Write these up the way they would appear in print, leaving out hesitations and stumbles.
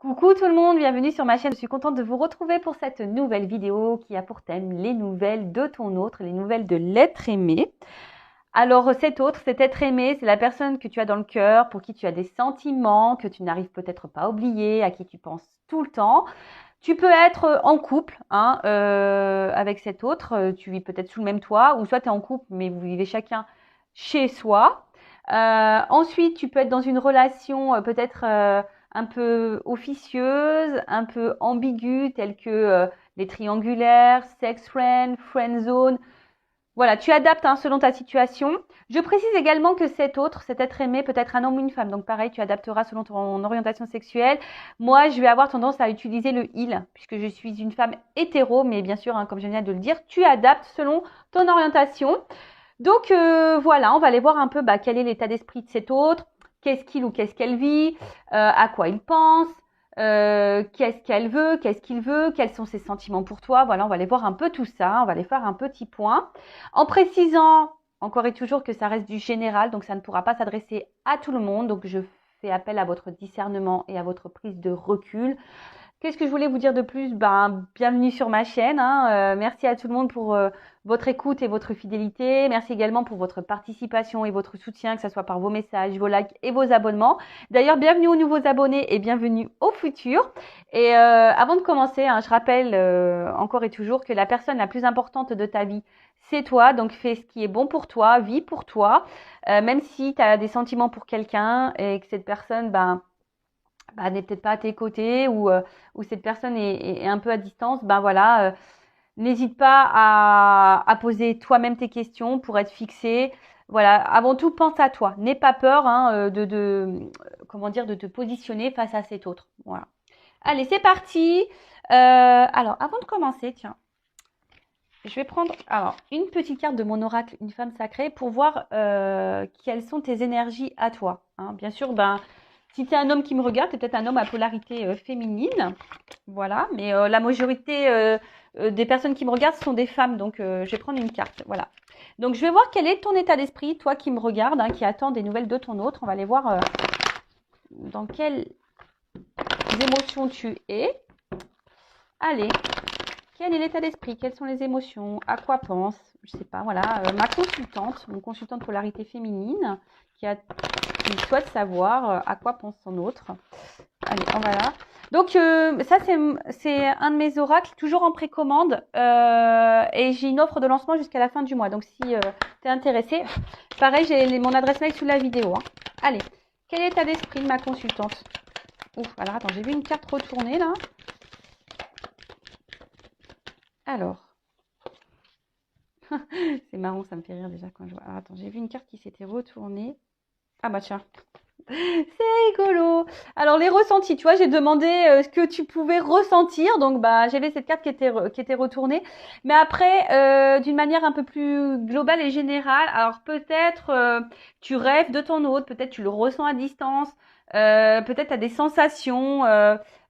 Coucou tout le monde, bienvenue sur ma chaîne. Je suis contente de vous retrouver pour cette nouvelle vidéo qui a pour thème les nouvelles de ton autre, les nouvelles de l'être aimé. Alors cet autre, cet être aimé, c'est la personne que tu as dans le cœur, pour qui tu as des sentiments, que tu n'arrives peut-être pas à oublier, à qui tu penses tout le temps. Tu peux être en couple avec cet autre, tu vis peut-être sous le même toit, ou soit tu es en couple mais vous vivez chacun chez soi. Ensuite, tu peux être dans une relation peut-être un peu officieuse, un peu ambiguë, telle que les triangulaires, sex friend, friend zone. Voilà, tu adaptes selon ta situation. Je précise également que cet autre, cet être aimé, peut être un homme ou une femme. Donc pareil, tu adapteras selon ton orientation sexuelle. Moi, je vais avoir tendance à utiliser le il, puisque je suis une femme hétéro, mais bien sûr, comme je viens de le dire, tu adaptes selon ton orientation. Donc voilà, on va aller voir un peu quel est l'état d'esprit de cet autre, qu'est-ce qu'il ou qu'est-ce qu'elle vit, à quoi il pense, qu'est-ce qu'elle veut, qu'est-ce qu'il veut, quels sont ses sentiments pour toi. Voilà, on va aller voir un peu tout ça, on va aller faire un petit point. En précisant encore et toujours que ça reste du général, donc ça ne pourra pas s'adresser à tout le monde. Donc je fais appel à votre discernement et à votre prise de recul. Qu'est-ce que je voulais vous dire de plus? Bienvenue sur ma chaîne. Merci à tout le monde pour votre écoute et votre fidélité. Merci également pour votre participation et votre soutien, que ce soit par vos messages, vos likes et vos abonnements. D'ailleurs, bienvenue aux nouveaux abonnés et bienvenue aux futurs. Et avant de commencer, je rappelle encore et toujours que la personne la plus importante de ta vie, c'est toi. Donc, fais ce qui est bon pour toi, vis pour toi. Même si tu as des sentiments pour quelqu'un et que cette personne, n'est peut-être pas à tes côtés ou cette personne est un peu à distance, voilà, n'hésite pas à poser toi-même tes questions pour être fixé. Voilà, avant tout, pense à toi. N'aie pas peur comment dire, de te positionner face à cet autre. Voilà. Allez, c'est parti. Alors, avant de commencer, tiens, je vais prendre une petite carte de mon oracle, une femme sacrée, pour voir quelles sont tes énergies à toi. Bien sûr, si tu es un homme qui me regarde, tu es peut-être un homme à polarité féminine. Voilà, mais la majorité des personnes qui me regardent sont des femmes, donc je vais prendre une carte. Voilà. Donc je vais voir quel est ton état d'esprit, toi qui me regardes, qui attends des nouvelles de ton autre. On va aller voir dans quelles émotions tu es. Allez, quel est l'état d'esprit? Quelles sont les émotions? À quoi pense? Je sais pas, voilà. Ma consultante, mon consultant de polarité féminine, qui souhaite savoir à quoi pense son autre. Allez, on va là. Donc, ça, c'est un de mes oracles, toujours en précommande. Et j'ai une offre de lancement jusqu'à la fin du mois. Donc, si tu es intéressé, pareil, j'ai mon adresse mail sous la vidéo. Allez, quel est l'état d'esprit de ma consultante? Ouf, alors attends, j'ai vu une carte retournée là. Alors, c'est marrant, ça me fait rire déjà quand je vois. Alors, attends, j'ai vu une carte qui s'était retournée. Ah bah tiens, c'est rigolo. Alors les ressentis, tu vois, j'ai demandé ce que tu pouvais ressentir. Donc j'avais cette carte qui était retournée. Mais après, d'une manière un peu plus globale et générale, alors peut-être tu rêves de ton autre, peut-être tu le ressens à distance, peut-être tu as des sensations.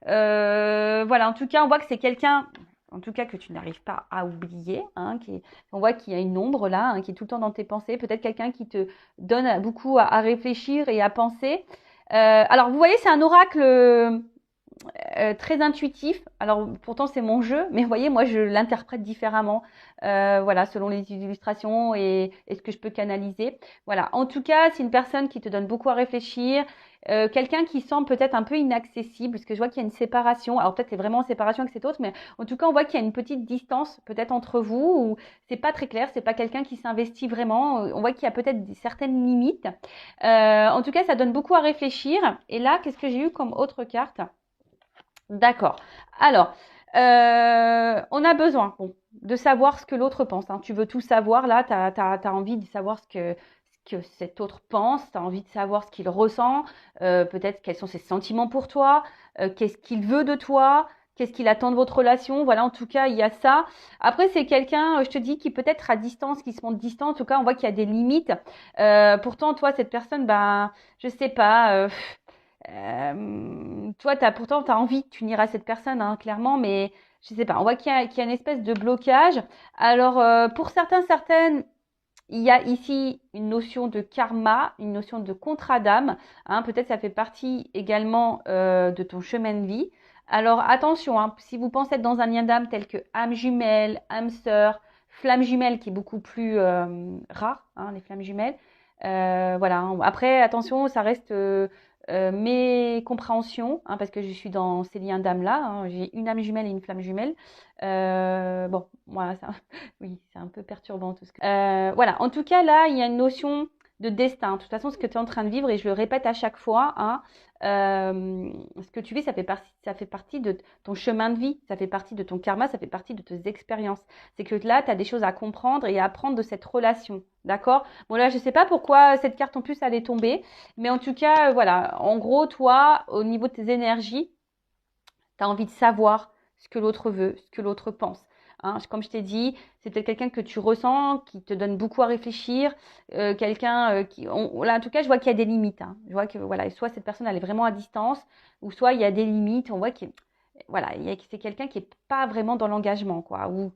Voilà, en tout cas, on voit que c'est quelqu'un. En tout cas, que tu n'arrives pas à oublier, on voit qu'il y a une ombre là, qui est tout le temps dans tes pensées. Peut-être quelqu'un qui te donne beaucoup à réfléchir et à penser. Alors, vous voyez, c'est un oracle très intuitif. Alors, pourtant, c'est mon jeu, mais vous voyez, moi, je l'interprète différemment, voilà, selon les illustrations et ce que je peux canaliser. Voilà. En tout cas, c'est une personne qui te donne beaucoup à réfléchir. Quelqu'un qui semble peut-être un peu inaccessible, parce que je vois qu'il y a une séparation. Alors peut-être c'est vraiment en séparation avec cet autre, mais en tout cas on voit qu'il y a une petite distance peut-être entre vous, ou c'est pas très clair, c'est pas quelqu'un qui s'investit vraiment. On voit qu'il y a peut-être certaines limites. En tout cas, ça donne beaucoup à réfléchir. Et là, qu'est-ce que j'ai eu comme autre carte? D'accord. Alors, on a besoin de savoir ce que l'autre pense. Tu veux tout savoir, là, tu as envie de savoir ce que cet autre pense, tu as envie de savoir ce qu'il ressent, peut-être quels sont ses sentiments pour toi, qu'est-ce qu'il veut de toi, qu'est-ce qu'il attend de votre relation. Voilà, en tout cas, il y a ça. Après, c'est quelqu'un, je te dis, qui peut être à distance, qui se montre distant. En tout cas, on voit qu'il y a des limites. Pourtant, toi, cette personne, je sais pas. Toi, pourtant, tu as envie de t'unir à cette personne, clairement, mais je sais pas. On voit qu'il y a une espèce de blocage. Alors, pour certains, certaines, il y a ici une notion de karma, une notion de contrat d'âme. Hein, peut-être ça fait partie également de ton chemin de vie. Alors attention, hein, si vous pensez être dans un lien d'âme tel que âme jumelle, âme sœur, flamme jumelle qui est beaucoup plus rare, hein, les flammes jumelles. Voilà. Après, attention, ça reste mes compréhensions, hein, parce que je suis dans ces liens d'âme-là. Hein, j'ai une âme jumelle et une flamme jumelle. Bon, voilà, ça, oui, c'est un peu perturbant tout ce que... voilà, en tout cas, là, il y a une notion de destin. De toute façon, ce que tu es en train de vivre, et je le répète à chaque fois, hein, ce que tu vis, ça fait partie de ton chemin de vie, ça fait partie de ton karma, ça fait partie de tes expériences. C'est que là, tu as des choses à comprendre et à apprendre de cette relation. D'accord? Bon, là, je ne sais pas pourquoi cette carte en plus allait tomber, mais en tout cas, voilà. En gros, toi, au niveau de tes énergies, tu as envie de savoir ce que l'autre veut, ce que l'autre pense. Hein, comme je t'ai dit, c'est peut-être quelqu'un que tu ressens, qui te donne beaucoup à réfléchir, quelqu'un qui... là, en tout cas, je vois qu'il y a des limites. Hein. Je vois que voilà, soit cette personne elle est vraiment à distance, ou soit il y a des limites. On voit que voilà, c'est quelqu'un qui est pas vraiment dans l'engagement, quoi, ou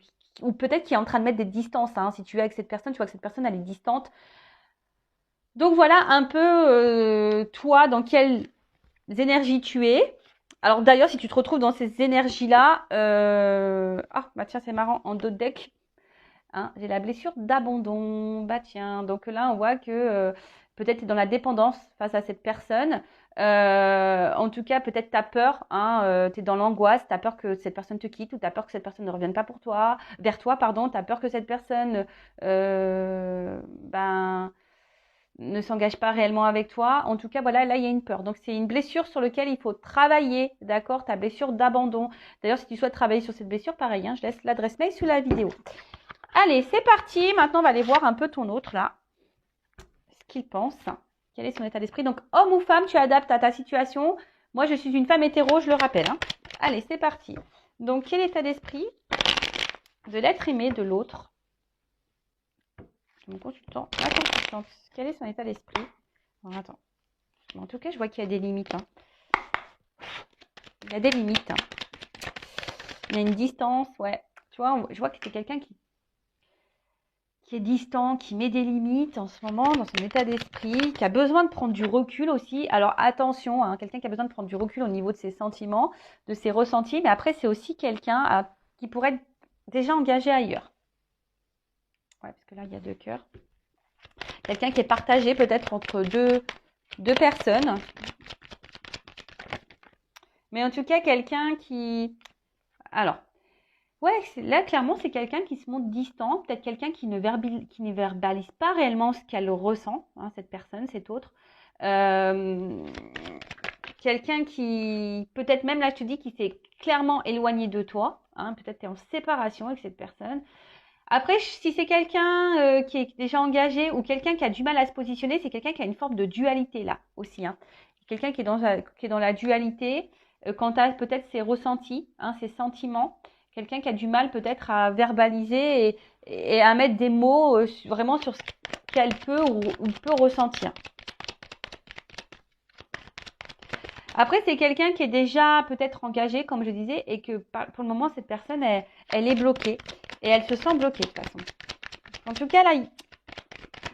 peut-être qui est en train de mettre des distances. Hein. Si tu es avec cette personne, tu vois que cette personne elle est distante. Donc voilà un peu toi dans quelles énergies tu es. Alors d'ailleurs, si tu te retrouves dans ces énergies-là, ah bah tiens, c'est marrant, en dos de deck, hein, j'ai la blessure d'abandon. Bah tiens, donc là, on voit que peut-être tu es dans la dépendance face à cette personne. En tout cas, peut-être tu as peur, hein, tu es dans l'angoisse, tu as peur que cette personne te quitte ou tu as peur que cette personne ne revienne pas pour toi, vers toi, pardon, tu as peur que cette personne ben ne s'engage pas réellement avec toi. En tout cas, voilà, là, il y a une peur. Donc, c'est une blessure sur laquelle il faut travailler, d'accord? Ta blessure d'abandon. D'ailleurs, si tu souhaites travailler sur cette blessure, pareil, hein, je laisse l'adresse mail sous la vidéo. Allez, c'est parti. Maintenant, on va aller voir un peu ton autre, là. Ce qu'il pense. Quel est son état d'esprit? Donc, homme ou femme, tu adaptes à ta situation. Moi, je suis une femme hétéro, je le rappelle. Hein. Allez, c'est parti. Donc, quel état d'esprit de l'être aimé de l'autre? Mon consultant, la consultante. Quel est son état d'esprit? Alors, attends. En tout cas, je vois qu'il y a des limites. Hein. Il y a des limites. Hein. Il y a une distance, ouais. Tu vois, je vois que c'est quelqu'un qui est distant, qui met des limites en ce moment dans son état d'esprit, qui a besoin de prendre du recul aussi. Alors attention, hein, quelqu'un qui a besoin de prendre du recul au niveau de ses sentiments, de ses ressentis. Mais après, c'est aussi quelqu'un qui pourrait être déjà engagé ailleurs. Ouais, parce que là, il y a deux cœurs. Quelqu'un qui est partagé peut-être entre deux personnes. Mais en tout cas, quelqu'un qui... Alors, ouais, là, clairement, c'est quelqu'un qui se montre distant. Peut-être quelqu'un qui ne verbalise pas réellement ce qu'elle ressent, hein, cette personne, cet autre. Quelqu'un qui, peut-être même là, je te dis, qui s'est clairement éloigné de toi. Hein, peut-être tu es en séparation avec cette personne. Après, si c'est quelqu'un qui est déjà engagé ou quelqu'un qui a du mal à se positionner, c'est quelqu'un qui a une forme de dualité là aussi. Hein. Quelqu'un qui est dans la dualité quant à peut-être ses ressentis, hein, ses sentiments. Quelqu'un qui a du mal peut-être à verbaliser et à mettre des mots vraiment sur ce qu'elle peut ou peut ressentir. Après, c'est quelqu'un qui est déjà peut-être engagé, comme je disais, et que pour le moment, cette personne, elle est bloquée. Et elle se sent bloquée, de toute façon. En tout cas, là, il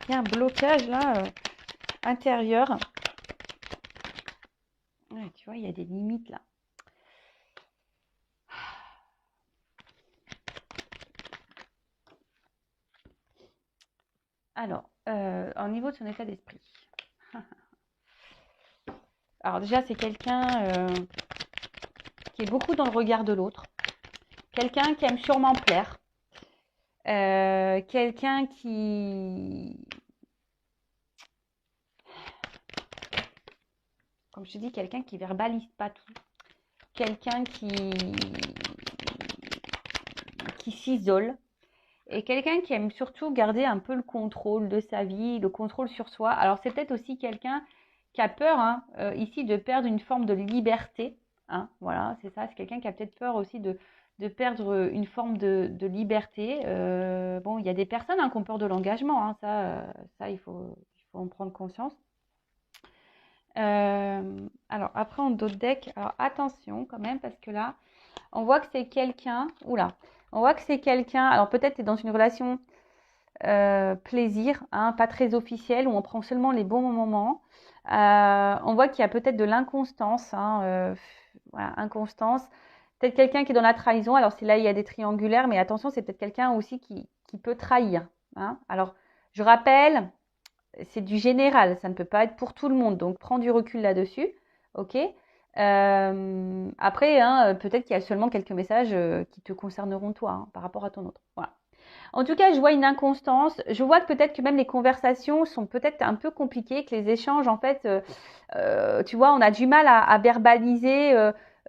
y a un blocage, là, intérieur. Ouais, tu vois, il y a des limites, là. Alors, au niveau de son état d'esprit. Alors déjà, c'est quelqu'un qui est beaucoup dans le regard de l'autre. Quelqu'un qui aime sûrement plaire. Quelqu'un qui... Comme je te dis, quelqu'un qui verbalise pas tout. Quelqu'un qui s'isole. Et quelqu'un qui aime surtout garder un peu le contrôle de sa vie, le contrôle sur soi. Alors c'est peut-être aussi quelqu'un qui a peur hein, ici de perdre une forme de liberté. Hein, voilà, c'est ça. C'est quelqu'un qui a peut-être peur aussi de perdre une forme de liberté. Bon, il y a des personnes hein, qui ont peur de l'engagement. Hein, ça il faut en prendre conscience. Alors après en dos de deck, alors attention quand même parce que là, on voit que c'est quelqu'un. Oula. On voit que c'est quelqu'un, alors peut-être tu es dans une relation plaisir, hein, pas très officiel, où on prend seulement les bons moments. On voit qu'il y a peut-être de l'inconstance, hein, voilà, inconstance. Peut-être quelqu'un qui est dans la trahison. Alors, c'est là, il y a des triangulaires, mais attention, c'est peut-être quelqu'un aussi qui peut trahir. Hein. Alors, je rappelle, c'est du général, ça ne peut pas être pour tout le monde. Donc, prends du recul là-dessus. OK. Après, hein, peut-être qu'il y a seulement quelques messages qui te concerneront toi, hein, par rapport à ton autre. Voilà. En tout cas, je vois une inconstance. Je vois que peut-être que même les conversations sont peut-être un peu compliquées, que les échanges, en fait, tu vois, on a du mal à verbaliser,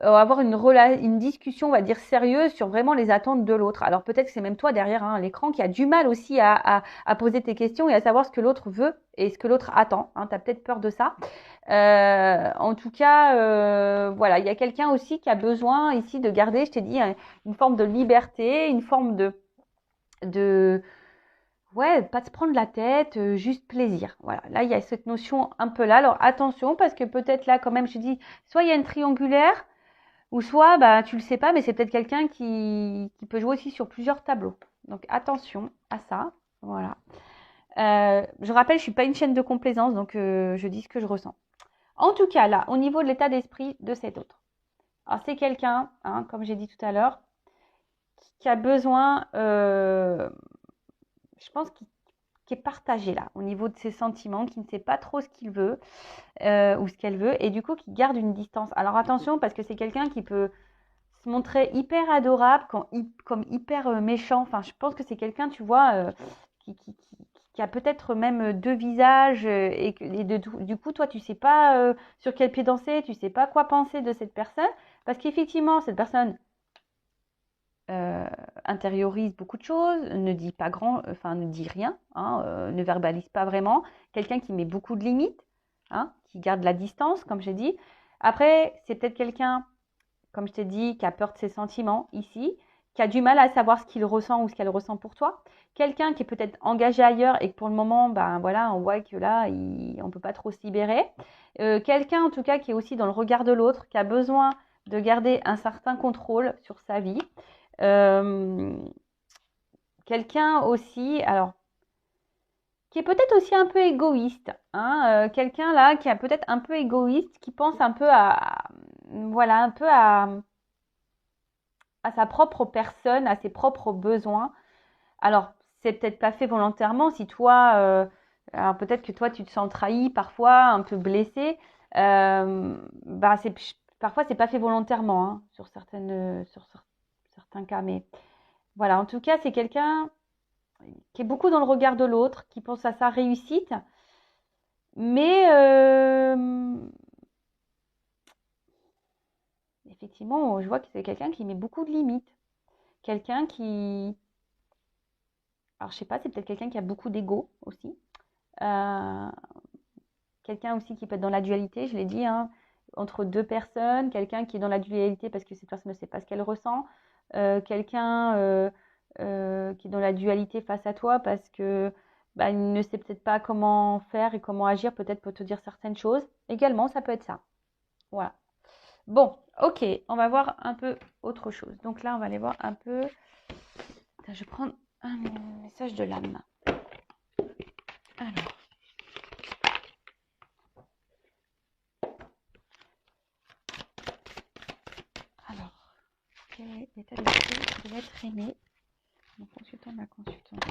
avoir une discussion, on va dire, sérieuse sur vraiment les attentes de l'autre. Alors peut-être que c'est même toi derrière hein, l'écran qui a du mal aussi à poser tes questions et à savoir ce que l'autre veut et ce que l'autre attend. Hein, tu as peut-être peur de ça. En tout cas, voilà, il y a quelqu'un aussi qui a besoin ici de garder, je t'ai dit, une forme de liberté, une forme ouais, pas de se prendre la tête, juste plaisir. Voilà, là, il y a cette notion un peu là. Alors, attention, parce que peut-être là, quand même, je dis, soit il y a une triangulaire, ou soit, bah, tu le sais pas, mais c'est peut-être quelqu'un qui peut jouer aussi sur plusieurs tableaux. Donc, attention à ça. Voilà. Je rappelle, je suis pas une chaîne de complaisance, donc je dis ce que je ressens. En tout cas, là, au niveau de l'état d'esprit de cet autre. Alors, c'est quelqu'un, hein, comme j'ai dit tout à l'heure, qui a besoin, je pense, qui est partagé là, au niveau de ses sentiments, qui ne sait pas trop ce qu'il veut ou ce qu'elle veut, et du coup qui garde une distance. Alors attention, parce que c'est quelqu'un qui peut se montrer hyper adorable, comme hyper méchant. Enfin, je pense que c'est quelqu'un, tu vois, qui a peut-être même deux visages, du coup, toi, tu sais pas sur quel pied danser, tu sais pas quoi penser de cette personne, parce qu'effectivement, cette personne intériorise beaucoup de choses, ne dit pas ne dit rien, hein, ne verbalise pas vraiment. Quelqu'un qui met beaucoup de limites, hein, qui garde la distance, comme j'ai dit. Après, c'est peut-être quelqu'un, comme je t'ai dit, qui a peur de ses sentiments ici, qui a du mal à savoir ce qu'il ressent ou ce qu'elle ressent pour toi. Quelqu'un qui est peut-être engagé ailleurs et que pour le moment, ben voilà, on voit que là, on peut pas trop se libérer. Quelqu'un, en tout cas, qui est aussi dans le regard de l'autre, qui a besoin de garder un certain contrôle sur sa vie. Quelqu'un aussi, alors, qui est peut-être aussi un peu égoïste, hein, quelqu'un là qui est peut-être un peu égoïste, qui pense un peu voilà, un peu à sa propre personne, à ses propres besoins. Alors, c'est peut-être pas fait volontairement. Si toi, alors peut-être que toi, tu te sens trahi parfois, un peu blessé. Bah, parfois, c'est pas fait volontairement hein, sur certains cas. Mais voilà, en tout cas, c'est quelqu'un qui est beaucoup dans le regard de l'autre, qui pense à sa réussite. Mais effectivement, je vois que c'est quelqu'un qui met beaucoup de limites. Quelqu'un qui... Alors, je sais pas, c'est peut-être quelqu'un qui a beaucoup d'ego aussi. Euh, Quelqu'un aussi qui peut être dans la dualité, je l'ai dit, hein, entre deux personnes. Quelqu'un qui est dans la dualité parce que cette personne ne sait pas ce qu'elle ressent. Quelqu'un qui est dans la dualité face à toi parce que bah, il ne sait peut-être pas comment faire et comment agir, peut-être pour te dire certaines choses. Également, ça peut être ça. Voilà. Bon, ok, on va voir un peu autre chose. Donc là, on va aller voir un peu. Attends, je vais prendre un message de l'âme. Alors. Quel est l'état d'esprit de l'être aimé? Mon consultant, ma consultante.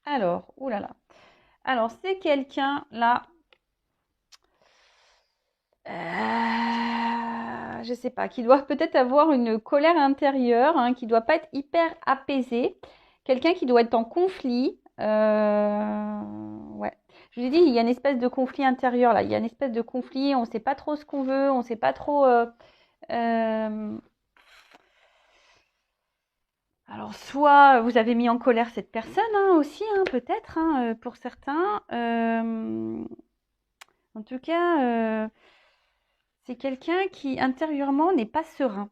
Alors, oulala. Alors, c'est quelqu'un là. Je sais pas, qui doit peut-être avoir une colère intérieure, hein, qui doit pas être hyper apaisé. Quelqu'un qui doit être en conflit. Ouais. Je vous ai dit, il y a une espèce de conflit intérieur là. Il y a une espèce de conflit, on ne sait pas trop ce qu'on veut, on ne sait pas trop. Alors, soit vous avez mis en colère cette personne hein, aussi, hein, peut-être, hein, pour certains. En tout cas, c'est quelqu'un qui intérieurement n'est pas serein.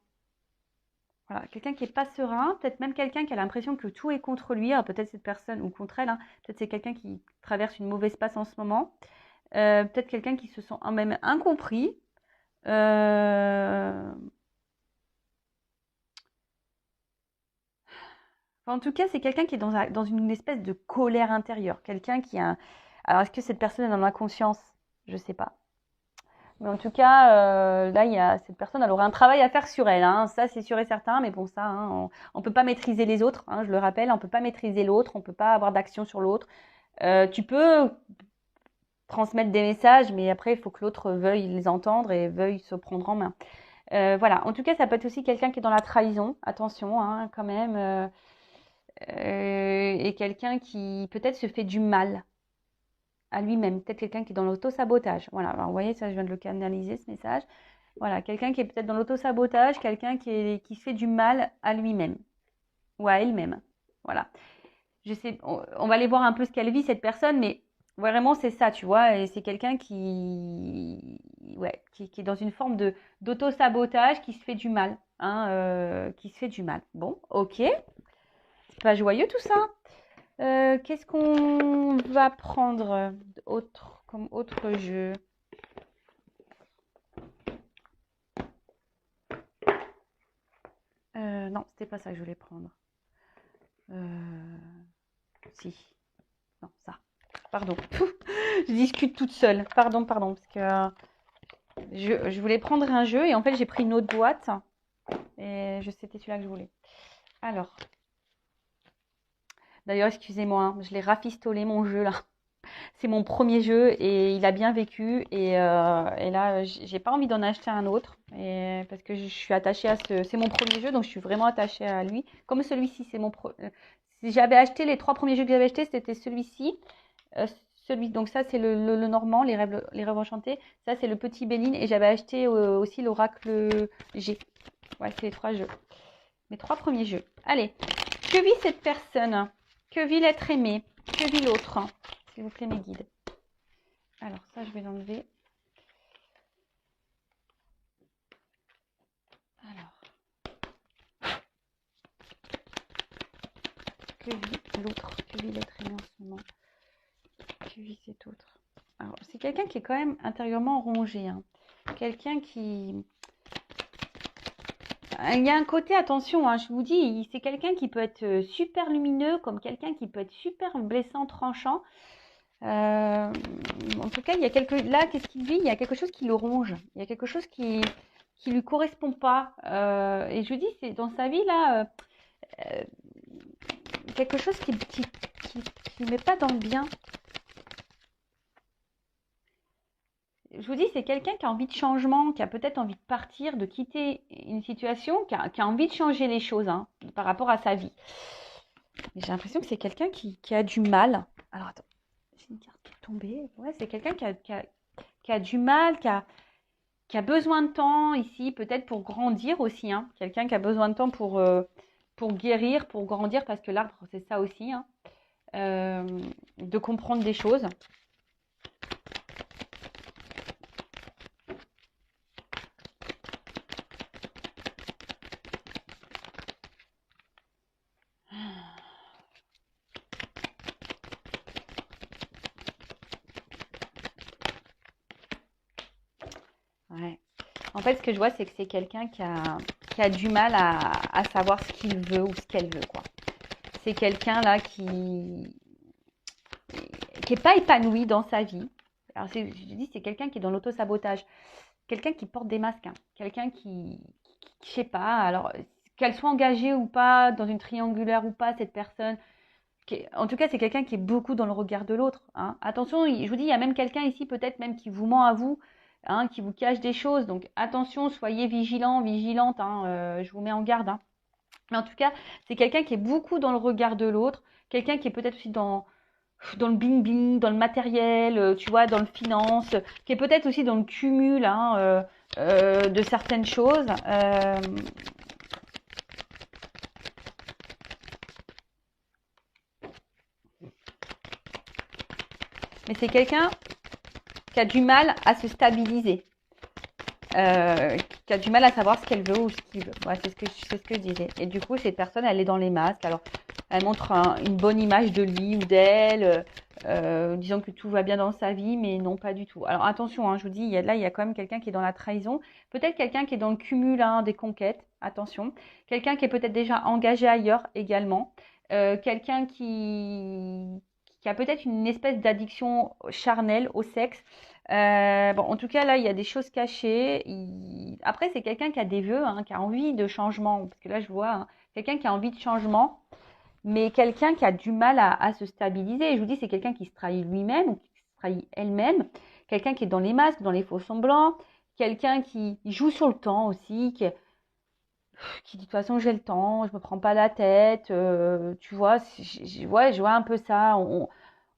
Voilà, quelqu'un qui n'est pas serein, peut-être même quelqu'un qui a l'impression que tout est contre lui. Alors, peut-être cette personne, ou contre elle, hein, peut-être c'est quelqu'un qui traverse une mauvaise passe en ce moment. Peut-être quelqu'un qui se sent même incompris. Euh, En tout cas, c'est quelqu'un qui est dans une espèce de colère intérieure. Quelqu'un qui a... Alors, est-ce que cette personne est dans l'inconscience? Je ne sais pas. Mais en tout cas, là, il y a cette personne, elle aurait un travail à faire sur elle. Hein. Ça, c'est sûr et certain. Mais bon, ça, hein, on ne peut pas maîtriser les autres. Hein, je le rappelle, on ne peut pas maîtriser l'autre. On ne peut pas avoir d'action sur l'autre. Tu peux transmettre des messages, mais après, il faut que l'autre veuille les entendre et veuille se prendre en main. Voilà. En tout cas, ça peut être aussi quelqu'un qui est dans la trahison. Attention, hein, quand même. Et quelqu'un qui peut-être se fait du mal à lui-même, peut-être quelqu'un qui est dans l'auto-sabotage. Voilà, alors, vous voyez, ça je viens de le canaliser ce message. Voilà, quelqu'un qui est peut-être dans l'auto-sabotage, quelqu'un qui se fait du mal à lui-même ou à elle-même. Voilà. Je sais, on va aller voir un peu ce qu'elle vit cette personne, mais vraiment c'est ça, tu vois, et c'est quelqu'un ouais, qui est dans une forme d'auto-sabotage, qui se fait du mal, hein, qui se fait du mal. Bon, ok. C'est pas joyeux tout ça. Qu'est-ce qu'on va prendre comme autre jeu? Non, c'était pas ça que je voulais prendre. Si. Non, ça. Pardon. Je discute toute seule. Pardon, parce que je voulais prendre un jeu et en fait j'ai pris une autre boîte. Et c'était celui-là que je voulais. Alors. D'ailleurs, excusez-moi, hein, je l'ai rafistolé mon jeu là. C'est mon premier jeu et il a bien vécu. Et là, j'ai pas envie d'en acheter un autre parce que je suis attachée à c'est mon premier jeu, donc je suis vraiment attachée à lui. Comme celui-ci, si j'avais acheté les 3 premiers jeux que j'avais achetés, c'était celui-ci. Donc ça, c'est le normand, les rêves enchantés. Ça, c'est le petit Béline. Et j'avais acheté aussi l'oracle G. Ouais, c'est les 3 jeux. Mes 3 premiers jeux. Allez, que vit cette personne? Que vit l'être aimé? Que vit l'autre? S'il vous plaît, mes guides. Alors, ça, je vais l'enlever. Alors. Que vit l'autre? Que vit l'être aimé en ce moment? Que vit cet autre? Alors, c'est quelqu'un qui est quand même intérieurement rongé. Hein. Quelqu'un qui... Il y a un côté, attention, hein, je vous dis, c'est quelqu'un qui peut être super lumineux, comme quelqu'un qui peut être super blessant, tranchant. En tout cas, là, qu'est-ce qu'il vit? Il y a quelque chose qui le ronge. Il y a quelque chose qui lui correspond pas. Et je vous dis, c'est dans sa vie là, quelque chose qui met pas dans le bien. Je vous dis, c'est quelqu'un qui a envie de changement, qui a peut-être envie de partir, de quitter une situation, qui a envie de changer les choses hein, par rapport à sa vie. Mais j'ai l'impression que c'est quelqu'un qui a du mal. Alors attends, j'ai une carte qui est tombée. Ouais, c'est quelqu'un qui a du mal, qui a besoin de temps ici, peut-être pour grandir aussi. Hein. Quelqu'un qui a besoin de temps pour guérir, pour grandir, parce que l'arbre, c'est ça aussi. Hein. De comprendre des choses. Ouais. En fait, ce que je vois, c'est que c'est quelqu'un qui a du mal à savoir ce qu'il veut ou ce qu'elle veut, quoi. C'est quelqu'un là qui n'est pas épanoui dans sa vie. Alors, je dis, c'est quelqu'un qui est dans l'auto-sabotage. Quelqu'un qui porte des masques. Hein. Quelqu'un je sais pas, alors, qu'elle soit engagée ou pas, dans une triangulaire ou pas, cette personne. En tout cas, c'est quelqu'un qui est beaucoup dans le regard de l'autre. Hein. Attention, je vous dis, il y a même quelqu'un ici, peut-être même qui vous ment à vous. Hein, qui vous cache des choses. Donc attention, soyez vigilants, vigilantes. Hein, je vous mets en garde. Hein. Mais en tout cas, c'est quelqu'un qui est beaucoup dans le regard de l'autre. Quelqu'un qui est peut-être aussi dans le bling-bling, dans le matériel, tu vois, dans le finance. Qui est peut-être aussi dans le cumul hein, de certaines choses. Mais c'est quelqu'un qui a du mal à se stabiliser, qui a du mal à savoir ce qu'elle veut ou ce qu'il veut. Ouais, c'est ce que je disais. Et du coup, cette personne, elle est dans les masques. Alors, elle montre une bonne image de lui ou d'elle. disant que tout va bien dans sa vie, mais non, pas du tout. Alors attention, hein, je vous dis, il y a quand même quelqu'un qui est dans la trahison, peut-être quelqu'un qui est dans le cumul hein, des conquêtes, attention, quelqu'un qui est peut-être déjà engagé ailleurs également, quelqu'un qui a peut-être une espèce d'addiction charnelle au sexe. Bon, en tout cas, là, il y a des choses cachées. Après, c'est quelqu'un qui a des vœux, hein, qui a envie de changement, parce que là, je vois hein, quelqu'un qui a envie de changement mais quelqu'un qui a du mal à se stabiliser. Et je vous dis, c'est quelqu'un qui se trahit lui-même, ou qui se trahit elle-même, quelqu'un qui est dans les masques, dans les faux semblants, quelqu'un qui joue sur le temps aussi, qui dit de toute façon j'ai le temps, je me prends pas la tête, tu vois, ouais, je vois un peu ça.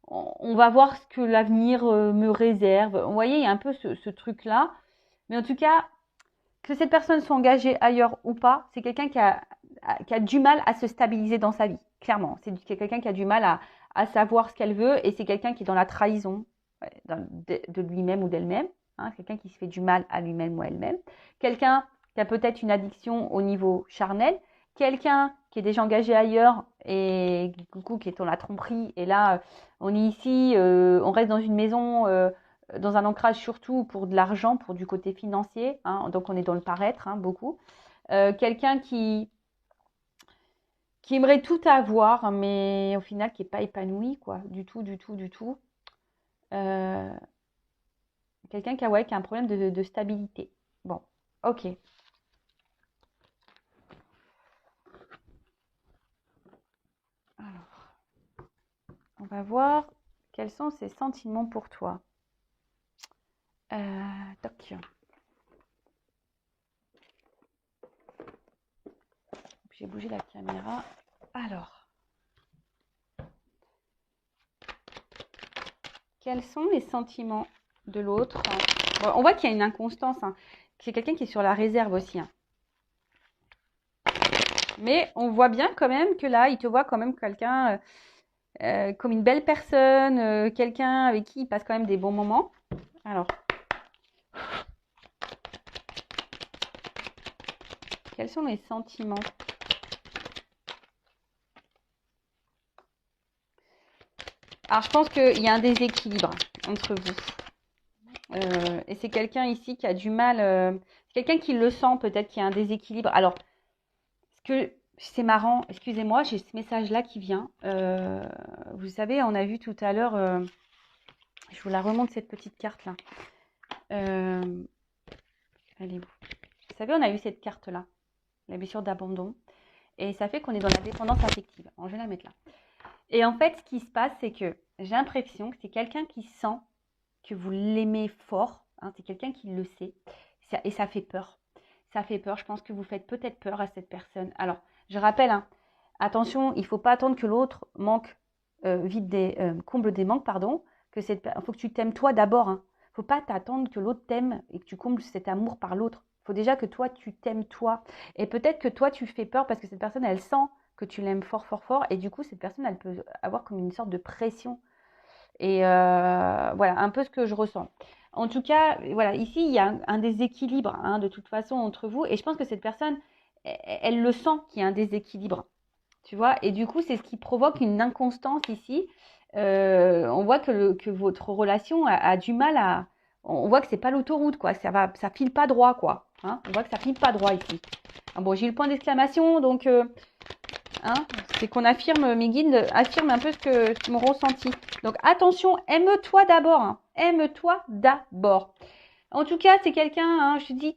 On va voir ce que l'avenir me réserve. Vous voyez, il y a un peu ce truc-là. Mais en tout cas, que cette personne soit engagée ailleurs ou pas, c'est quelqu'un qui a du mal à se stabiliser dans sa vie, clairement. C'est quelqu'un qui a du mal à savoir ce qu'elle veut et c'est quelqu'un qui est dans la trahison de lui-même ou d'elle-même. Hein, quelqu'un qui se fait du mal à lui-même ou à elle-même. Quelqu'un qui a peut-être une addiction au niveau charnel. Quelqu'un qui est déjà engagé ailleurs et coucou, qui est dans la tromperie. Et là, on est ici, on reste dans une maison dans un ancrage surtout pour de l'argent, pour du côté financier. Hein, donc on est dans le paraître, hein, beaucoup. Quelqu'un qui aimerait tout avoir, mais au final qui n'est pas épanoui, quoi, du tout, du tout, du tout. Euh, quelqu'un ouais, qui a un problème de stabilité. Bon, ok. Alors, on va voir quels sont ses sentiments pour toi. Toc. J'ai bougé la caméra. Alors, quels sont les sentiments de l'autre? Bon, on voit qu'il y a une inconstance. Hein. C'est quelqu'un qui est sur la réserve aussi. Hein. Mais on voit bien quand même que là, il te voit quand même quelqu'un comme une belle personne, quelqu'un avec qui il passe quand même des bons moments. Alors, quels sont les sentiments? Alors, je pense qu'il y a un déséquilibre entre vous. Et c'est quelqu'un ici qui a du mal. C'est quelqu'un qui le sent peut-être qu'il y a un déséquilibre. Alors, c'est marrant, excusez-moi, j'ai ce message-là qui vient. Vous savez, on a vu tout à l'heure, je vous la remonte cette petite carte-là. Elle est où? Vous savez, on a eu cette carte-là, la blessure d'abandon. Et ça fait qu'on est dans la dépendance affective. Alors, je vais la mettre là. Et en fait, ce qui se passe, c'est que j'ai l'impression que c'est quelqu'un qui sent que vous l'aimez fort. Hein, c'est quelqu'un qui le sait. Et ça fait peur. Ça fait peur. Je pense que vous faites peut-être peur à cette personne. Alors, je rappelle, hein, attention, il ne faut pas attendre que l'autre comble des manques, pardon. Il faut que tu t'aimes toi d'abord. Il ne faut pas t'attendre que l'autre t'aime et que tu combles cet amour par l'autre. Il faut déjà que toi, tu t'aimes toi. Et peut-être que toi, tu fais peur parce que cette personne, elle sent que tu l'aimes fort, fort, fort. Et du coup, cette personne, elle peut avoir comme une sorte de pression. Et voilà, un peu ce que je ressens. En tout cas, voilà, ici, il y a un déséquilibre hein, de toute façon entre vous. Et je pense que cette personne, elle le sent qu'il y a un déséquilibre. Tu vois, et du coup, c'est ce qui provoque une inconstance ici. On voit que votre relation a du mal à. On voit que c'est pas l'autoroute, quoi. Ça file pas droit, quoi. Hein, on voit que ça file pas droit ici. Ah bon, j'ai eu le point d'exclamation, donc hein, c'est qu'on affirme, mes guides affirment un peu mon ressenti. Donc attention, aime-toi d'abord. Hein. Aime-toi d'abord. En tout cas, c'est quelqu'un, hein, je te dis,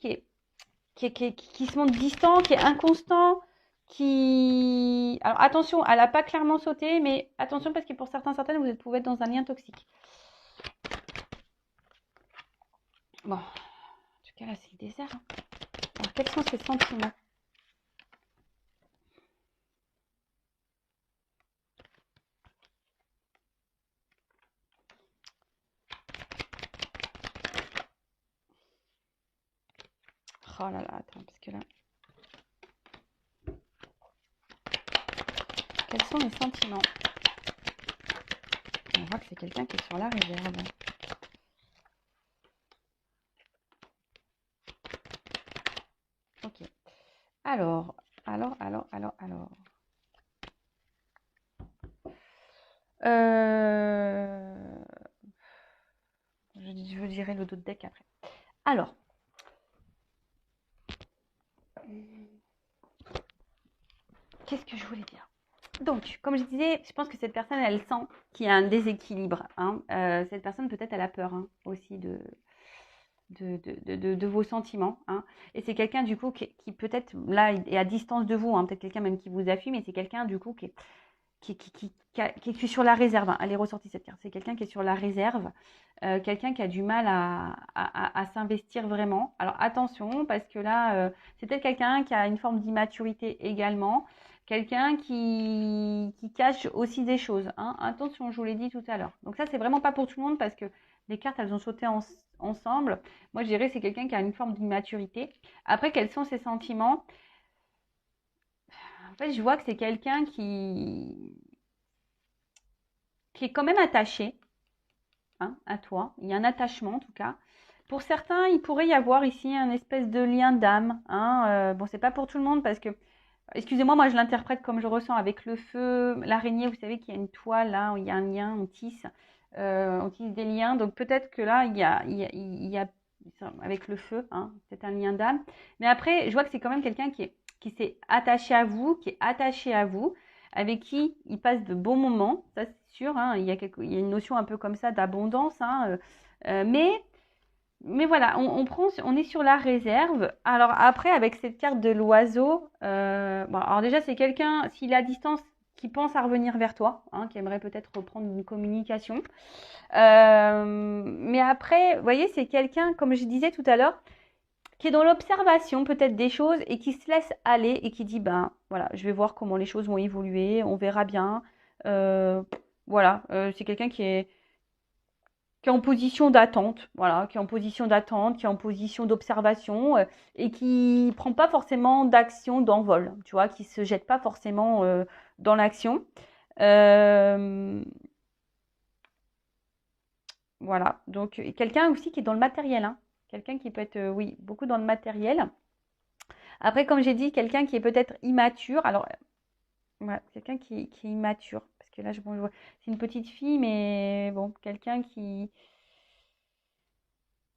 qui se montre distant, qui est inconstant, qui... Alors attention, elle n'a pas clairement sauté, mais attention parce que pour certaines, vous pouvez être dans un lien toxique. Bon, en tout cas là, c'est le désert. Hein. Alors quels sont ses sentiments? Oh là là, attends, parce que là... Quels sont les sentiments? On voit que c'est quelqu'un qui est sur la réserve. Ok. Alors. dirai le dos de deck après. Alors, qu'est-ce que je voulais dire? Donc, comme je disais, je pense que cette personne, elle sent qu'il y a un déséquilibre. Hein. Cette personne, peut-être, elle a peur hein, aussi de vos sentiments. Hein. Et c'est quelqu'un, du coup, qui peut-être, là, est à distance de vous. Hein. Peut-être quelqu'un même qui vous appuie, mais c'est quelqu'un, du coup, qui est sur la réserve. Hein. Elle est ressortie, cette carte. C'est quelqu'un qui est sur la réserve. Quelqu'un qui a du mal à s'investir vraiment. Alors, attention, parce que là, c'est peut-être quelqu'un qui a une forme d'immaturité également. Quelqu'un qui cache aussi des choses. Hein. Attention, je vous l'ai dit tout à l'heure. Donc ça, c'est vraiment pas pour tout le monde parce que les cartes, elles ont sauté ensemble. Moi, je dirais que c'est quelqu'un qui a une forme d'immaturité. Après, quels sont ses sentiments? En fait, je vois que c'est quelqu'un qui est quand même attaché hein, à toi. Il y a un attachement, en tout cas. Pour certains, il pourrait y avoir ici un espèce de lien d'âme. Hein. Bon, c'est pas pour tout le monde parce que excusez-moi, moi je l'interprète comme je ressens avec le feu, l'araignée, vous savez qu'il y a une toile là, où il y a un lien, on tisse des liens. Donc peut-être que là, il y a avec le feu, hein, c'est un lien d'âme. Mais après, je vois que c'est quand même quelqu'un qui s'est attaché à vous, qui est attaché à vous, avec qui il passe de bons moments, ça c'est sûr. Hein, il y a une notion un peu comme ça d'abondance, hein, mais voilà, on est sur la réserve. Alors après, avec cette carte de l'oiseau, bon, alors déjà c'est quelqu'un, s'il est à distance, qui pense à revenir vers toi, hein, qui aimerait peut-être reprendre une communication. Mais après, vous voyez, c'est quelqu'un, comme je disais tout à l'heure, qui est dans l'observation peut-être des choses et qui se laisse aller et qui dit, ben voilà, je vais voir comment les choses vont évoluer, on verra bien. Voilà, c'est quelqu'un qui est en position d'attente, voilà, qui est en position d'attente, qui est en position d'observation et qui prend pas forcément d'action d'envol, tu vois, qui se jette pas forcément dans l'action. Voilà, donc quelqu'un aussi qui est dans le matériel, hein. Quelqu'un qui peut être, oui, beaucoup dans le matériel. Après, comme j'ai dit, quelqu'un qui est peut-être immature. Alors, ouais, quelqu'un qui est immature, parce que là, bon, je vois, c'est une petite fille, mais bon, quelqu'un qui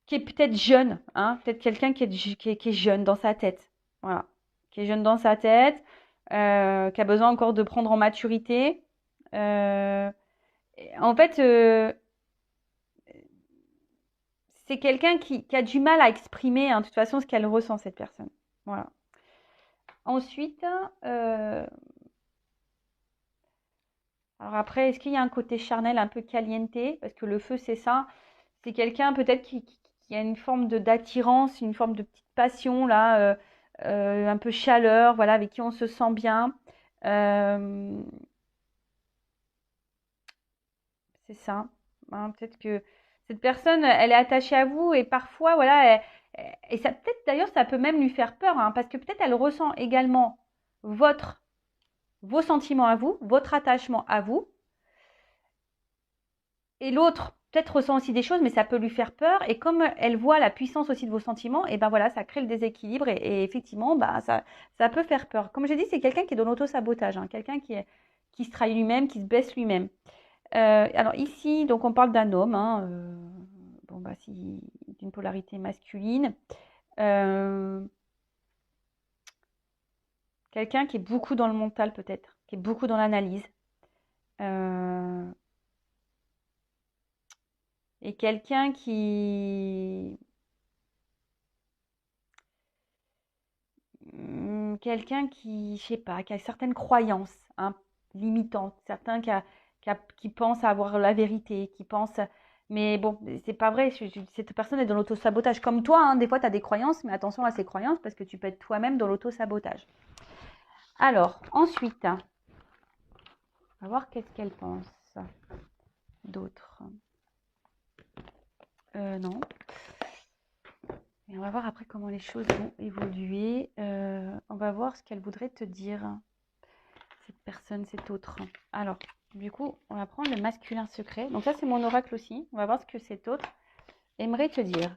est peut-être jeune, hein, peut-être quelqu'un qui est jeune dans sa tête, voilà, qui est jeune dans sa tête, qui a besoin encore de prendre en maturité. En fait, c'est quelqu'un qui a du mal à exprimer, hein, de toute façon, ce qu'elle ressent, cette personne. Voilà. Ensuite, alors après, est-ce qu'il y a un côté charnel un peu caliente? Parce que le feu, c'est ça. C'est quelqu'un peut-être qui a une forme d'attirance, une forme de petite passion, là, un peu chaleur, voilà, avec qui on se sent bien. C'est ça. Hein, peut-être que cette personne, elle est attachée à vous et parfois, voilà, et ça peut-être d'ailleurs, ça peut même lui faire peur, hein, parce que peut-être elle ressent également vos sentiments à vous, votre attachement à vous, et l'autre peut-être ressent aussi des choses, mais ça peut lui faire peur. Et comme elle voit la puissance aussi de vos sentiments, et ben voilà, ça crée le déséquilibre et effectivement, bah, ça peut faire peur. Comme je dis, c'est quelqu'un qui est dans l'auto-sabotage, hein, quelqu'un qui se trahit lui-même, qui se blesse lui-même. Alors ici, donc on parle d'un homme, hein, bon bah si d'une polarité masculine, quelqu'un qui est beaucoup dans le mental peut-être, qui est beaucoup dans l'analyse, et quelqu'un je sais pas, qui a certaines croyances hein, limitantes, certains qui pensent avoir la vérité, qui pensent. Mais bon, c'est pas vrai, cette personne est dans l'auto-sabotage. Comme toi, hein, des fois, tu as des croyances, mais attention à ces croyances parce que tu peux être toi-même dans l'auto-sabotage. Alors, ensuite, on va voir qu'est-ce qu'elle pense d'autre. Non. Et on va voir après comment les choses vont évoluer. On va voir ce qu'elle voudrait te dire, cette personne, cet autre. Alors, du coup, on va prendre le masculin secret. Donc ça, c'est mon oracle aussi. On va voir ce que cet autre aimerait te dire.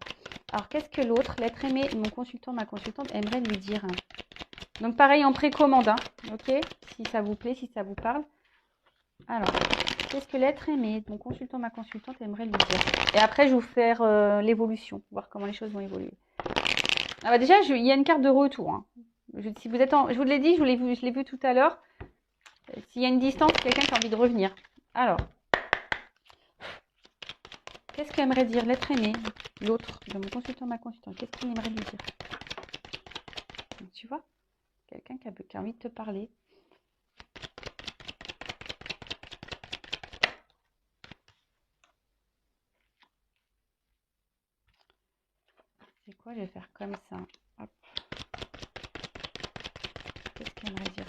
Alors, qu'est-ce que l'autre, l'être aimé, mon consultant, ma consultante, aimerait lui dire? Donc, pareil, en précommande, hein, ok? Si ça vous plaît, si ça vous parle. Alors, Qu'est-ce que l'être aimé, mon consultant, ma consultante aimerait lui dire? Et après, je vais vous faire l'évolution, voir comment les choses vont évoluer. Ah bah déjà, il y a une carte de retour. Hein. Si vous êtes je vous l'ai dit, je l'ai vu tout à l'heure. S'il y a une distance, quelqu'un qui a envie de revenir. Alors, qu'est-ce qu'aimerait dire l'être aimé, l'autre, de mon consultant, ma consultante? Qu'est-ce qu'il aimerait lui dire? Tu vois, quelqu'un qui a envie de te parler. C'est quoi? Je vais faire comme ça. Hop. Qu'est-ce qu'il aimerait dire?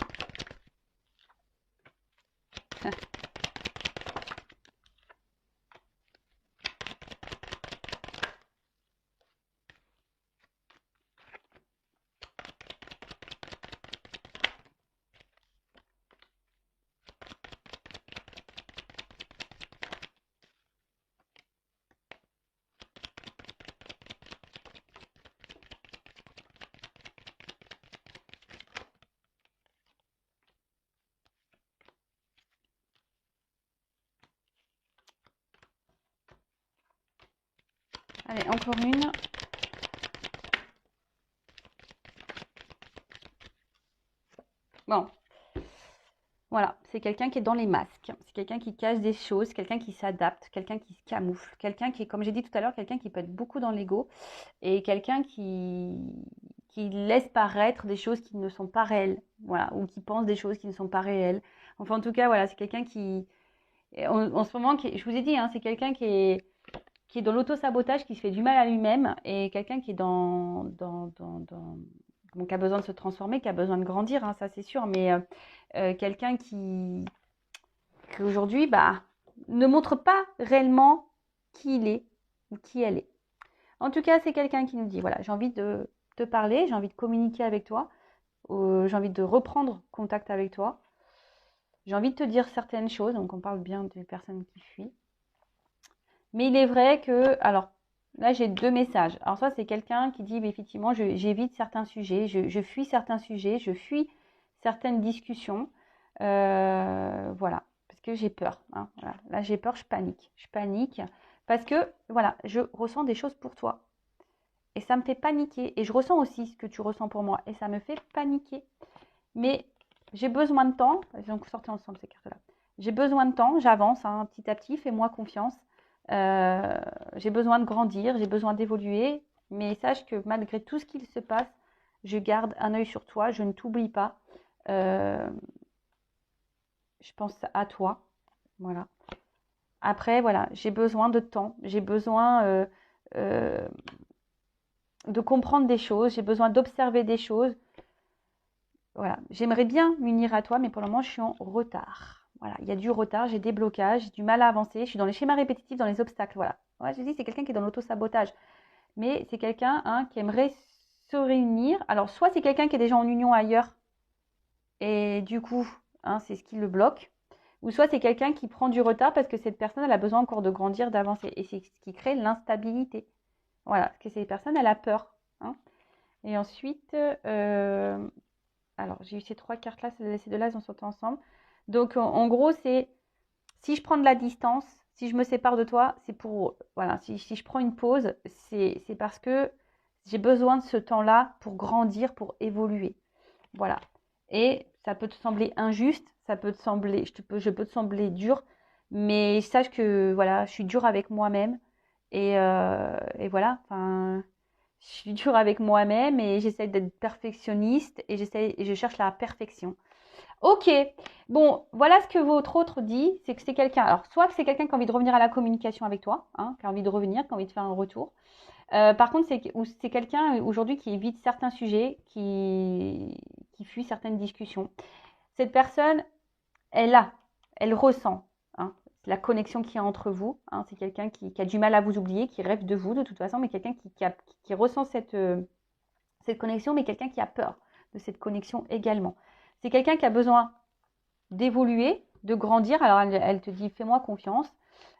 Allez, encore une. Bon. Voilà, c'est quelqu'un qui est dans les masques, c'est quelqu'un qui cache des choses, quelqu'un qui s'adapte, quelqu'un qui se camoufle, quelqu'un qui est, comme j'ai dit tout à l'heure, quelqu'un qui peut être beaucoup dans l'ego et quelqu'un qui laisse paraître des choses qui ne sont pas réelles, voilà, ou qui pense des choses qui ne sont pas réelles. Enfin, en tout cas, voilà, c'est quelqu'un qui, en ce moment, je vous ai dit, hein, c'est quelqu'un qui est dans l'auto-sabotage, qui se fait du mal à lui-même et quelqu'un qui est bon, qui a besoin de se transformer, qui a besoin de grandir, hein, ça c'est sûr, mais quelqu'un qui aujourd'hui ne montre pas réellement qui il est ou qui elle est. En tout cas, c'est quelqu'un qui nous dit, voilà, j'ai envie de te parler, j'ai envie de communiquer avec toi, j'ai envie de reprendre contact avec toi, j'ai envie de te dire certaines choses, donc on parle bien des personnes qui fuient. Mais il est vrai que, alors, là j'ai deux messages. Alors soit c'est quelqu'un qui dit, effectivement, j'évite certains sujets, je fuis certains sujets, je fuis certaines discussions. Voilà, parce que j'ai peur. Hein, voilà. Là j'ai peur, je panique parce que, voilà, je ressens des choses pour toi. Et ça me fait paniquer. Et je ressens aussi ce que tu ressens pour moi. Et ça me fait paniquer. Mais j'ai besoin de temps. Donc sortez ensemble ces cartes-là. J'ai besoin de temps, j'avance hein, petit à petit, fais-moi confiance. J'ai besoin de grandir, j'ai besoin d'évoluer, mais sache que malgré tout ce qu'il se passe, je garde un œil sur toi, je ne t'oublie pas. Je pense à toi, voilà. Après, voilà, j'ai besoin de temps, j'ai besoin de comprendre des choses, j'ai besoin d'observer des choses. Voilà, j'aimerais bien m'unir à toi, mais pour le moment, je suis en retard. Voilà, il y a du retard, j'ai des blocages, j'ai du mal à avancer, je suis dans les schémas répétitifs, dans les obstacles. Voilà. Ouais, j'ai dit, c'est quelqu'un qui est dans l'auto-sabotage. Mais c'est quelqu'un hein, qui aimerait se réunir. Alors, soit c'est quelqu'un qui est déjà en union ailleurs, et du coup, hein, c'est ce qui le bloque. Ou soit c'est quelqu'un qui prend du retard parce que cette personne, elle a besoin encore de grandir, d'avancer. Et c'est ce qui crée l'instabilité. Voilà, parce que cette personne, elle a peur. Hein. Et ensuite, alors, j'ai eu ces trois cartes-là, ces deux-là, elles ont sauté ensemble. Donc, en gros, c'est si je prends de la distance, si je me sépare de toi, c'est pour, voilà, si je prends une pause, c'est parce que j'ai besoin de ce temps-là pour grandir, pour évoluer. Voilà. Et ça peut te sembler injuste, ça peut te sembler, je peux te sembler dur, mais sache que, voilà, je suis dure avec moi-même. Et voilà, enfin, je suis dure avec moi-même et j'essaie d'être perfectionniste et je cherche la perfection. Ok, bon, voilà ce que votre autre dit, c'est que c'est quelqu'un, alors soit que c'est quelqu'un qui a envie de revenir à la communication avec toi, hein, qui a envie de revenir, qui a envie de faire un retour. Par contre, c'est quelqu'un aujourd'hui qui évite certains sujets, qui fuit certaines discussions. Cette personne, elle ressent hein, la connexion qu'il y a entre vous. Hein, c'est quelqu'un qui a du mal à vous oublier, qui rêve de vous de toute façon, mais quelqu'un qui ressent cette connexion, mais quelqu'un qui a peur de cette connexion également. C'est quelqu'un qui a besoin d'évoluer, de grandir. Alors elle te dit fais-moi confiance.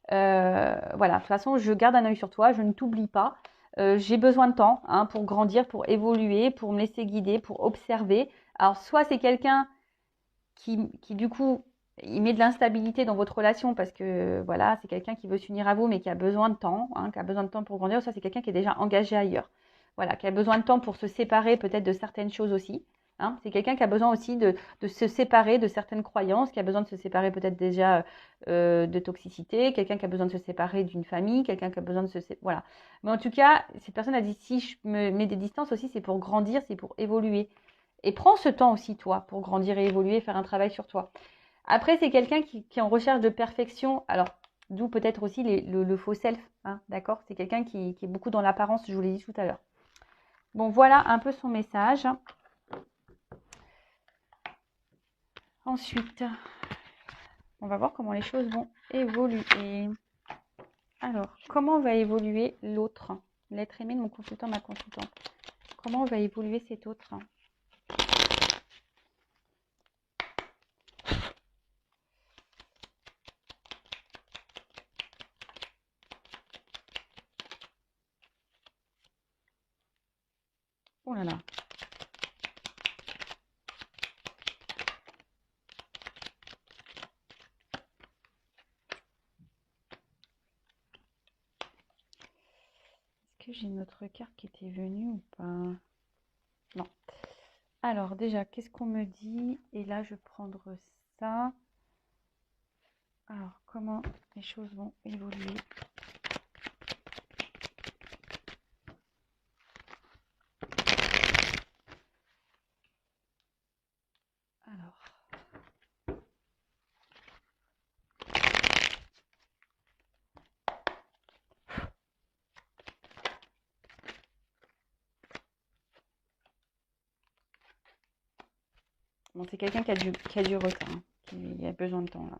Voilà, de toute façon, je garde un œil sur toi, je ne t'oublie pas. J'ai besoin de temps hein, pour grandir, pour évoluer, pour me laisser guider, pour observer. Alors soit c'est quelqu'un qui du coup il met de l'instabilité dans votre relation parce que voilà, c'est quelqu'un qui veut s'unir à vous mais qui a besoin de temps, hein, qui a besoin de temps pour grandir. Ça, c'est quelqu'un qui est déjà engagé ailleurs. Voilà, qui a besoin de temps pour se séparer peut-être de certaines choses aussi. Hein. C'est quelqu'un qui a besoin aussi de se séparer de certaines croyances, qui a besoin de se séparer peut-être déjà de toxicité, quelqu'un qui a besoin de se séparer d'une famille, quelqu'un qui a besoin de se séparer. Voilà. Mais en tout cas, cette personne a dit si je me mets des distances aussi, c'est pour grandir, c'est pour évoluer. Et prends ce temps aussi, toi, pour grandir et évoluer, faire un travail sur toi. Après, c'est quelqu'un qui est en recherche de perfection. Alors, d'où peut-être aussi le faux self. Hein, d'accord. C'est quelqu'un qui est beaucoup dans l'apparence, je vous l'ai dit tout à l'heure. Bon, voilà un peu son message. Ensuite, on va voir comment les choses vont évoluer. Alors, comment va évoluer l'autre? L'être aimé de mon consultant, ma consultante. Comment va évoluer cet autre? Oh là là. Est-ce que j'ai une autre carte qui était venue ou pas? Non. Alors déjà, qu'est-ce qu'on me dit? Et là, je vais prendre ça. Alors, comment les choses vont évoluer? Alors. Bon, c'est quelqu'un qui a du retard, hein, qui a besoin de temps là.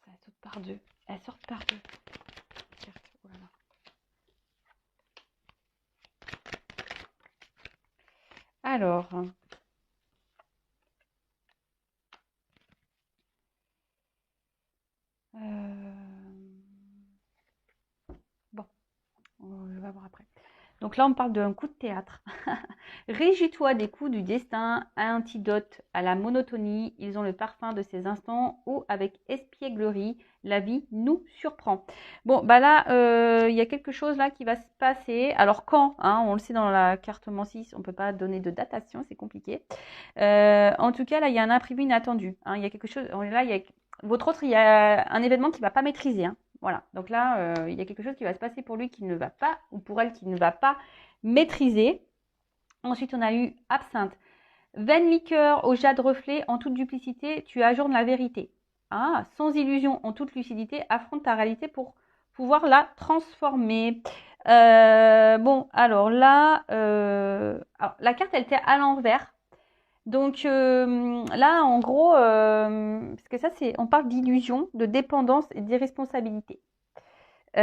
Ça saute par deux. Elle sort par deux. Oh là là. Alors. Bon, je vais voir après. Donc là, on parle d'un coup de théâtre. Réjouis-toi des coups du destin, antidote à la monotonie. Ils ont le parfum de ces instants où, avec espièglerie, la vie nous surprend. Bon, bah là, il y a quelque chose là qui va se passer. Alors quand, hein, on le sait dans la carte Mensis, on ne peut pas donner de datation, c'est compliqué. En tout cas, là, il y a un imprévu inattendu. Hein, il y a quelque chose. Là, il y a votre autre, il y a un événement qu'il ne va pas maîtriser. Hein. Voilà. Donc là, il y a quelque chose qui va se passer pour lui qui ne va pas, ou pour elle qui ne va pas maîtriser. Ensuite, on a eu absinthe. Vaine liqueur au jade reflet, en toute duplicité, tu ajournes la vérité. Ah, sans illusion, en toute lucidité, affronte ta réalité pour pouvoir la transformer. Bon, alors là, alors, la carte, elle était à l'envers. Donc là, en gros, parce que ça, c'est, on parle d'illusion, de dépendance et d'irresponsabilité. Bah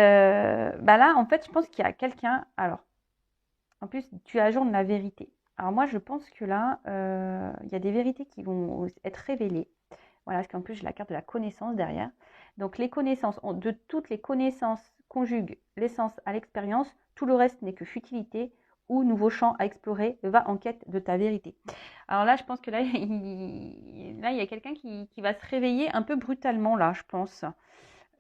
là, en fait, je pense qu'il y a quelqu'un. Alors, en plus, tu ajournes la vérité. Alors moi, je pense que là, il y a des vérités qui vont être révélées. Voilà, parce qu'en plus, j'ai la carte de la connaissance derrière. Donc les connaissances, de toutes les connaissances conjuguent l'essence à l'expérience. Tout le reste n'est que futilité ou nouveau champ à explorer. Va en quête de ta vérité. Alors là, je pense que là, il y a quelqu'un qui va se réveiller un peu brutalement, là, je pense.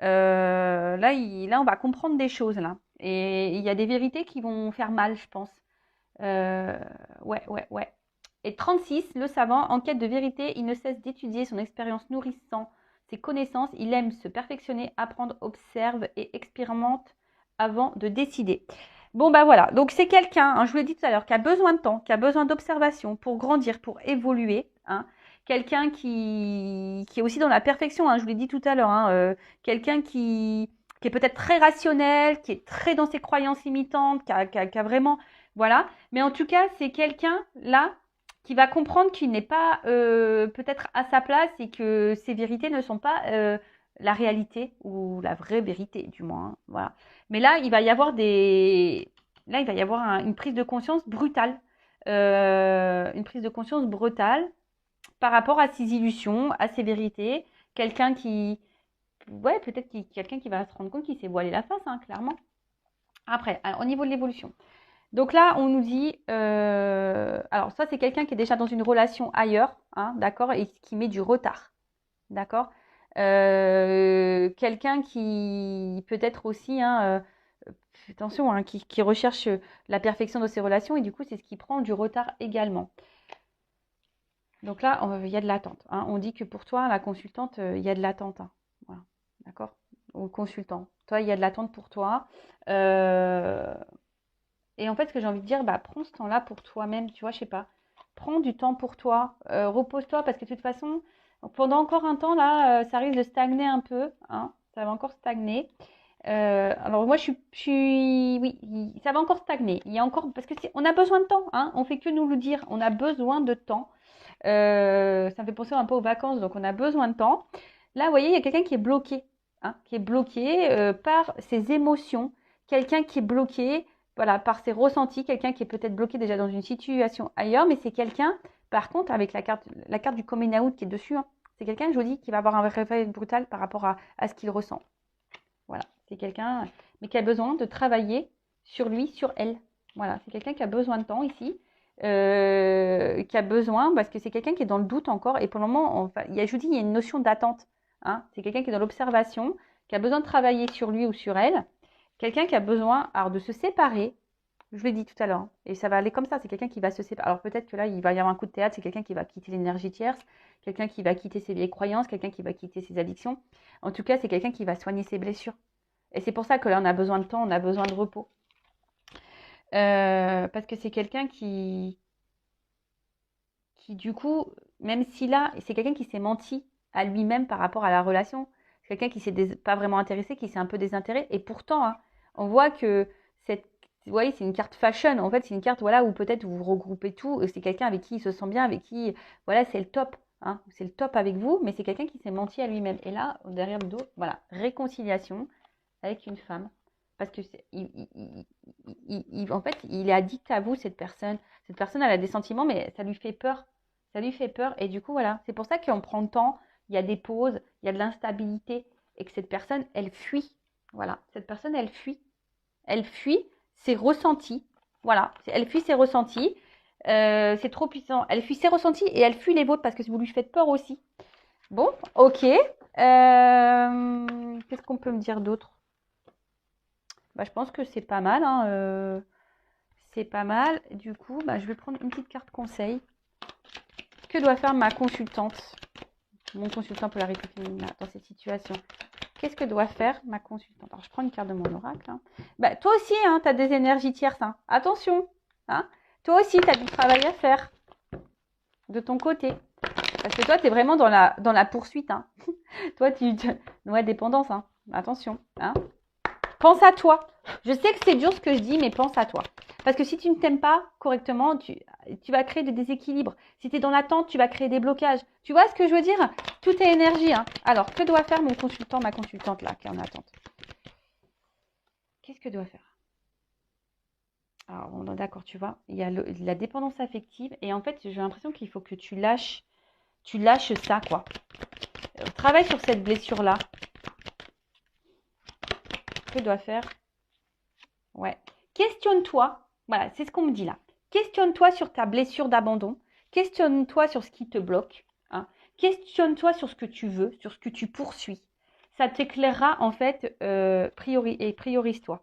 Là, on va comprendre des choses, là. Et il y a des vérités qui vont faire mal, je pense. Ouais. Et 36, le savant, en quête de vérité, il ne cesse d'étudier son expérience nourrissant ses connaissances. Il aime se perfectionner, apprendre, observe et expérimente avant de décider. Bon, bah voilà. Donc, c'est quelqu'un, hein, je vous l'ai dit tout à l'heure, qui a besoin de temps, qui a besoin d'observation pour grandir, pour évoluer. Hein. Quelqu'un qui est aussi dans la perfection, hein, je vous l'ai dit tout à l'heure. Hein, quelqu'un qui est peut-être très rationnel, qui est très dans ses croyances limitantes, qui a vraiment... Voilà. Mais en tout cas, c'est quelqu'un là qui va comprendre qu'il n'est pas peut-être à sa place et que ses vérités ne sont pas la réalité ou la vraie vérité, du moins. Hein, voilà. Mais là, il va y avoir une prise de conscience brutale. une prise de conscience brutale par rapport à ses illusions, à ses vérités. Quelqu'un qui, ouais, peut-être quelqu'un qui va se rendre compte qu'il s'est voilé la face, hein, clairement. Après, au niveau de l'évolution. Donc là, on nous dit, alors ça c'est quelqu'un qui est déjà dans une relation ailleurs, hein, d'accord, et qui met du retard, d'accord. Quelqu'un qui peut-être aussi, hein, attention, hein, qui recherche la perfection de ses relations et du coup c'est ce qui prend du retard également. Donc là, il y a de l'attente, hein. On dit que pour toi, la consultante, il y a de l'attente, hein. Voilà, d'accord. Ou consultant, toi, il y a de l'attente pour toi. Et en fait, ce que j'ai envie de dire, bah, prends ce temps-là pour toi-même, tu vois, je sais pas. Prends du temps pour toi, repose-toi, parce que de toute façon, pendant encore un temps, là, ça risque de stagner un peu, hein, ça va encore stagner. Alors moi, oui, ça va encore stagner. Il y a encore, parce que on a besoin de temps, hein, on fait que nous le dire, on a besoin de temps. Ça me fait penser un peu aux vacances, donc on a besoin de temps. Là, vous voyez, il y a quelqu'un qui est bloqué, hein, qui est bloqué par ses émotions, quelqu'un qui est bloqué, voilà, par ses ressentis, quelqu'un qui est peut-être bloqué déjà dans une situation ailleurs, mais c'est quelqu'un, par contre, avec la carte du coming out qui est dessus, hein, c'est quelqu'un, je vous dis, qui va avoir un réveil brutal par rapport à ce qu'il ressent. Voilà, c'est quelqu'un, mais qui a besoin de travailler sur lui, sur elle. Voilà, c'est quelqu'un qui a besoin de temps ici. Qui a besoin, parce que c'est quelqu'un qui est dans le doute encore, et pour le moment, enfin, je vous dis, il y a une notion d'attente, hein. C'est quelqu'un qui est dans l'observation, qui a besoin de travailler sur lui ou sur elle, quelqu'un qui a besoin alors, de se séparer, je l'ai dit tout à l'heure, hein, et ça va aller comme ça, c'est quelqu'un qui va se séparer. Alors peut-être que là, il va y avoir un coup de théâtre, c'est quelqu'un qui va quitter l'énergie tierce, quelqu'un qui va quitter ses vieilles croyances, quelqu'un qui va quitter ses addictions. En tout cas, c'est quelqu'un qui va soigner ses blessures. Et c'est pour ça que là, on a besoin de temps, on a besoin de repos. Parce que c'est quelqu'un qui du coup, même si là, c'est quelqu'un qui s'est menti à lui-même par rapport à la relation, c'est quelqu'un qui s'est pas vraiment intéressé, qui s'est un peu désintéressé, et pourtant, hein, on voit que vous voyez, c'est une carte fashion, en fait, c'est une carte, voilà, où peut-être vous regroupez tout, c'est quelqu'un avec qui il se sent bien, avec qui, voilà, c'est le top, hein, c'est le top avec vous, mais c'est quelqu'un qui s'est menti à lui-même. Et là, derrière le dos, voilà, réconciliation avec une femme. Parce que en fait, il est addict à vous, cette personne. Cette personne, elle a des sentiments, mais ça lui fait peur. Ça lui fait peur. Et du coup, voilà, c'est pour ça qu'on prend le temps. Il y a des pauses, il y a de l'instabilité. Et que cette personne, elle fuit. Voilà, cette personne, elle fuit. Elle fuit ses ressentis. Voilà, elle fuit ses ressentis. C'est trop puissant. Elle fuit ses ressentis et elle fuit les vôtres parce que vous lui faites peur aussi. Bon, ok. Qu'est-ce qu'on peut me dire d'autre? Bah, je pense que c'est pas mal, hein, c'est pas mal. Du coup, bah, je vais prendre une petite carte conseil. Que doit faire ma consultante, mon consultant polarité féminine dans cette situation? Qu'est-ce que doit faire ma consultante? Alors, je prends une carte de mon oracle. Hein. Bah, toi aussi, hein, tu as des énergies tierces. Hein. Attention. Hein. Toi aussi, tu as du travail à faire de ton côté. Parce que toi, tu es vraiment dans la poursuite. Hein. Toi, ouais, dépendance. Hein. Attention. Hein. Pense à toi. Je sais que c'est dur ce que je dis, mais pense à toi. Parce que si tu ne t'aimes pas correctement, tu vas créer des déséquilibres. Si tu es dans l'attente, tu vas créer des blocages. Tu vois ce que je veux dire? Tout est énergie. Hein. Alors, que doit faire mon consultant, ma consultante là, qui est en attente? Qu'est-ce que doit faire? Alors, bon, d'accord, tu vois, il y a la dépendance affective. Et en fait, j'ai l'impression qu'il faut que tu lâches ça, quoi. Travaille sur cette blessure-là. Que doit faire? Ouais. Questionne-toi. Voilà, c'est ce qu'on me dit là. Questionne-toi sur ta blessure d'abandon. Questionne-toi sur ce qui te bloque. Hein. Questionne-toi sur ce que tu veux, sur ce que tu poursuis. Ça t'éclairera en fait, priorise-toi.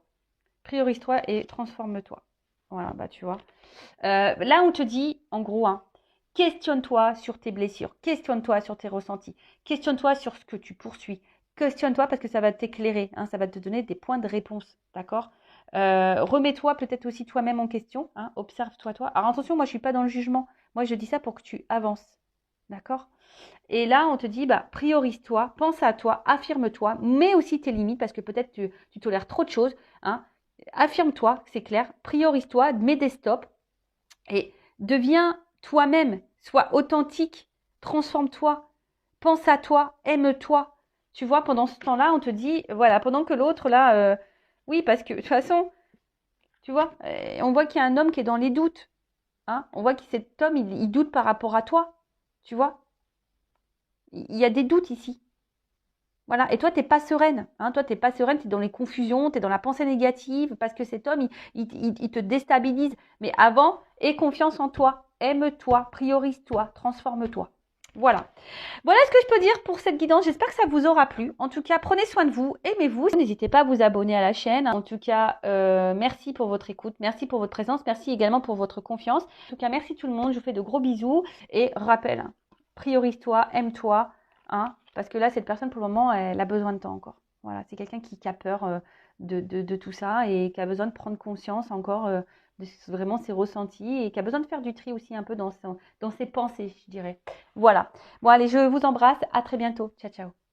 Priorise-toi et transforme-toi. Voilà, bah tu vois. Là, on te dit, en gros, hein, questionne-toi sur tes blessures. Questionne-toi sur tes ressentis. Questionne-toi sur ce que tu poursuis. Questionne-toi parce que ça va t'éclairer. Hein, ça va te donner des points de réponse. D'accord? Remets-toi peut-être aussi toi-même en question. Hein, observe-toi, toi. Alors attention, moi, je ne suis pas dans le jugement. Moi, je dis ça pour que tu avances. D'accord? Et là, on te dit, bah, priorise-toi, pense à toi, affirme-toi, mets aussi tes limites parce que peut-être tu tolères trop de choses. Hein. Affirme-toi, c'est clair, priorise-toi, mets des stops et deviens toi-même, sois authentique, transforme-toi, pense à toi, aime-toi. Tu vois, pendant ce temps-là, on te dit, voilà, pendant que l'autre, là, oui, parce que de toute façon, tu vois, on voit qu'il y a un homme qui est dans les doutes. Hein. On voit que cet homme, il doute par rapport à toi. Tu vois? Il y a des doutes ici. Voilà. Et toi, tu n'es pas sereine. Hein. Toi, tu n'es pas sereine, tu es dans les confusions, tu es dans la pensée négative parce que cet homme, il te déstabilise. Mais avant, aie confiance en toi. Aime-toi, priorise-toi, transforme-toi. Voilà. Voilà ce que je peux dire pour cette guidance. J'espère que ça vous aura plu. En tout cas, prenez soin de vous, aimez-vous. N'hésitez pas à vous abonner à la chaîne. En tout cas, merci pour votre écoute, merci pour votre présence, merci également pour votre confiance. En tout cas, merci tout le monde. Je vous fais de gros bisous. Et rappel, hein, priorise-toi, aime-toi. Hein, parce que là, cette personne, pour le moment, elle a besoin de temps encore. Voilà, c'est quelqu'un qui a peur de tout ça et qui a besoin de prendre conscience encore de vraiment ses ressentis et qui a besoin de faire du tri aussi un peu dans ses pensées, je dirais. Voilà. Bon, allez, je vous embrasse. À très bientôt. Ciao, ciao.